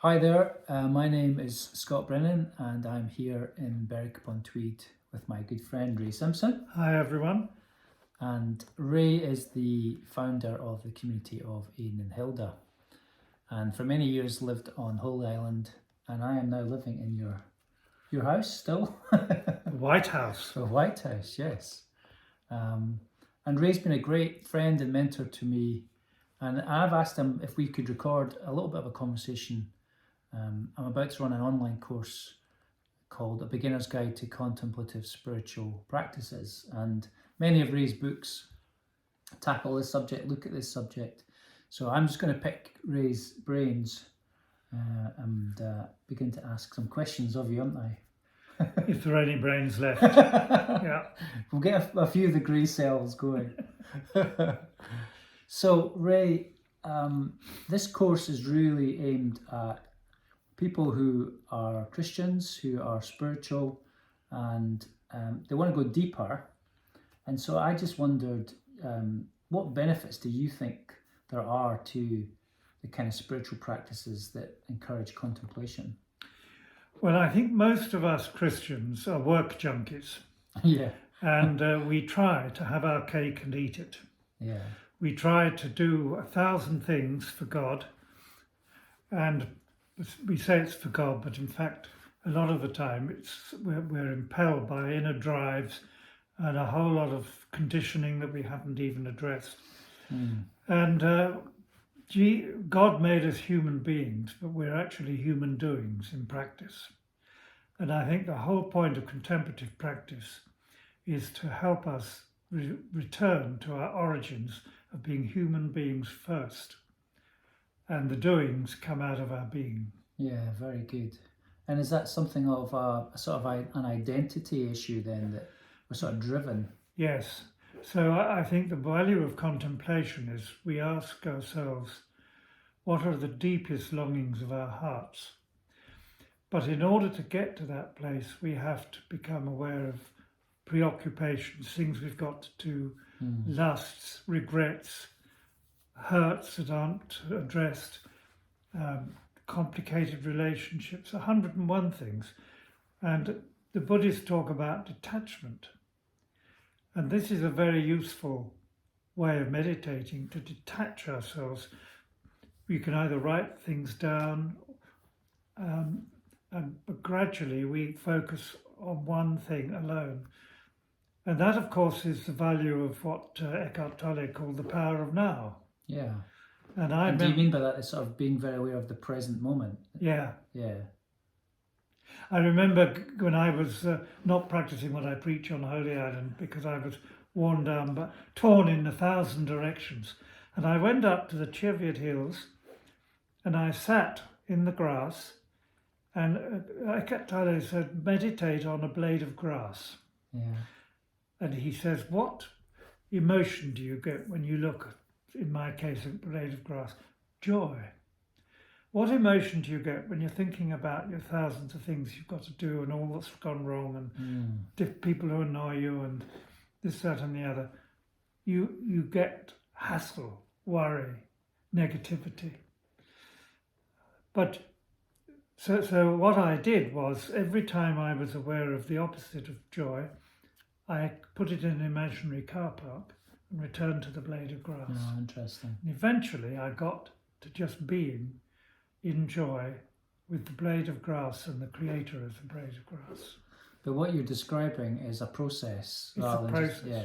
Hi there, my name is Scott Brennan and I'm here in Berwick-upon-Tweed with my good friend Ray Simpson. Hi everyone. And Ray is the founder of the community of Aidan and Hilda, and for many years lived on Holy Island, and I am now living in your house still. White House. The White House, yes. And Ray's been a great friend and mentor to me, and I've asked him if we could record a little bit of a conversation. I'm about to run an online course called A Beginner's Guide to Contemplative Spiritual Practices, and many of Ray's books tackle this subject, look at this subject. So I'm just going to pick Ray's brains and begin to ask some questions of you, aren't I? If there are any brains left. Yeah. We'll get a few of the grey cells going. So Ray, this course is really aimed at people who are Christians, who are spiritual, and they want to go deeper. And so I just wondered, what benefits do you think there are to the kind of spiritual practices that encourage contemplation? Well, I think most of us Christians are work junkies. Yeah. And we try to have our cake and eat it. Yeah. We try to do 1,000 things for God. And we say it's for God, but in fact, a lot of the time we're impelled by inner drives and a whole lot of conditioning that we haven't even addressed. And God made us human beings, but we're actually human doings in practice. And I think the whole point of contemplative practice is to help us return to our origins of being human beings first. And the doings come out of our being. Yeah, very good. And is that something of a sort of an identity issue then, that we're sort of driven? Yes. So I think the value of contemplation is we ask ourselves, what are the deepest longings of our hearts? But in order to get to that place, we have to become aware of preoccupations, things we've got to do, lusts, regrets, hurts that aren't addressed, complicated relationships, 101 things. And the Buddhists talk about detachment. And this is a very useful way of meditating, to detach ourselves. We can either write things down, but gradually we focus on one thing alone. And that, of course, is the value of what Eckhart Tolle called the power of now. Yeah. And do you mean by that is sort of being very aware of the present moment? Yeah. Yeah. I remember when I was not practicing what I preach on Holy Island, because I was worn down, but torn in 1,000 directions. And I went up to the Cheviot Hills and I sat in the grass, and Eckhart Tolle said, meditate on a blade of grass. Yeah. And he says, what emotion do you get when you look at, in my case, a blade of grass? Joy. What emotion do you get when you're thinking about your thousands of things you've got to do and all that's gone wrong and people who annoy you and this, that and the other? You get hassle, worry, negativity. But so what I did was, every time I was aware of the opposite of joy, I put it in an imaginary car park and returned to the blade of grass. Oh, interesting. And eventually I got to just being in joy with the blade of grass and the creator of the blade of grass. But what you're describing is a process. It's a process. Just, yeah.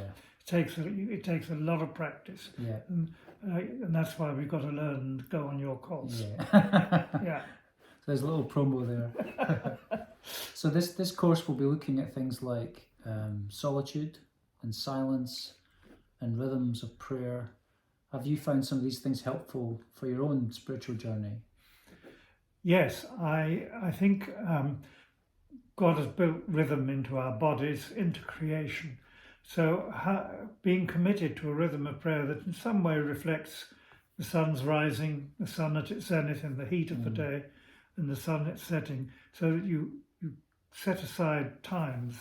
It takes a lot of practice. Yeah. And that's why we've got to learn and go on your course. Yeah. Yeah. So there's a little promo there. So this course will be looking at things like solitude and silence and rhythms of prayer. Have you found some of these things helpful for your own spiritual journey? Yes, I think God has built rhythm into our bodies, into creation. So being committed to a rhythm of prayer that in some way reflects the sun's rising, the sun at its zenith in the heat of the day, and the sun at setting, so that you set aside times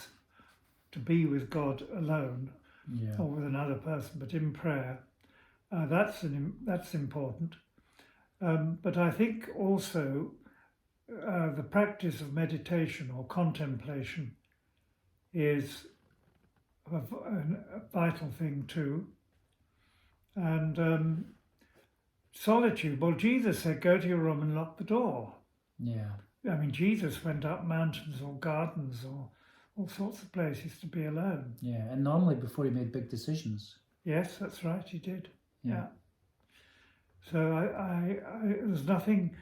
to be with God alone, or with another person, but in prayer. That's important. But I think also the practice of meditation or contemplation is a vital thing too. And solitude, well, Jesus said, go to your room and lock the door. Yeah. I mean, Jesus went up mountains or gardens or all sorts of places to be alone. Yeah, and normally before he made big decisions. Yes, that's right, he did. Yeah. Yeah. So there's nothing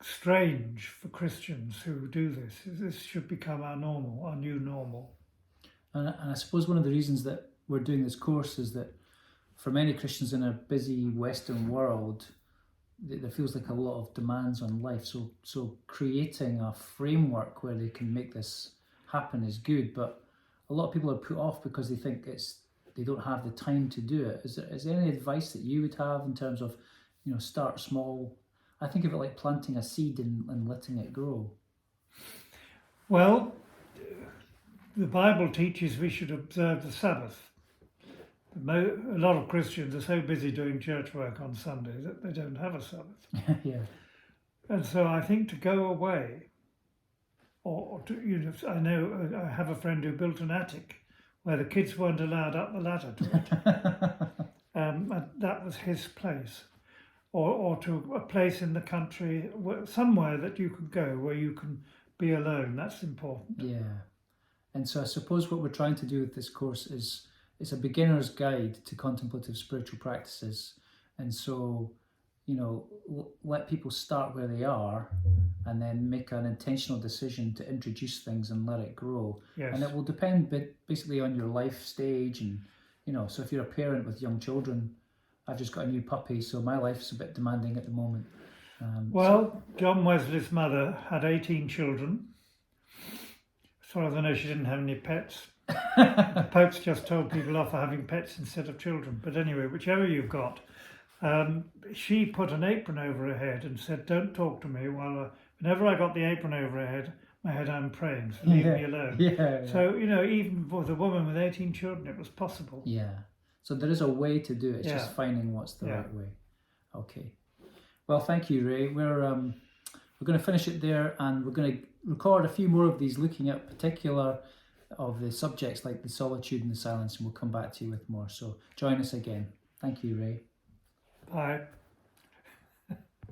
strange for Christians who do this. This should become our normal, our new normal. And I suppose one of the reasons that we're doing this course is that for many Christians in a busy Western world, there feels like a lot of demands on life. So creating a framework where they can make this happen is good, but a lot of people are put off because they think they don't have the time to do it. Is there any advice that you would have in terms of, start small? I think of it like planting a seed and letting it grow. Well, the Bible teaches we should observe the Sabbath. A lot of Christians are so busy doing church work on Sunday that they don't have a Sabbath. Yeah. And so I think to go away, or to, I know I have a friend who built an attic where the kids weren't allowed up the ladder to it. And that was his place. Or to a place in the country, somewhere that you can go where you can be alone. That's important. Yeah. And so I suppose what we're trying to do with this course is it's a beginner's guide to contemplative spiritual practices. And so, let people start where they are and then make an intentional decision to introduce things and let it grow. Yes. And it will depend basically on your life stage. And, so if you're a parent with young children, I've just got a new puppy, so my life's a bit demanding at the moment. John Wesley's mother had 18 children. As far as I know, she didn't have any pets. The Pope's just told people off for having pets instead of children. But anyway, whichever you've got, she put an apron over her head and said, don't talk to me while whenever I got the apron over my head, I'm praying, so leave me alone. Yeah. So, even with a woman with 18 children, it was possible. Yeah. So there is a way to do it. It's just finding what's the right way. Okay. Well, thank you, Ray. We're going to finish it there, and we're going to record a few more of these looking at particular of the subjects like the solitude and the silence, and we'll come back to you with more. So join us again. Thank you, Ray. Bye.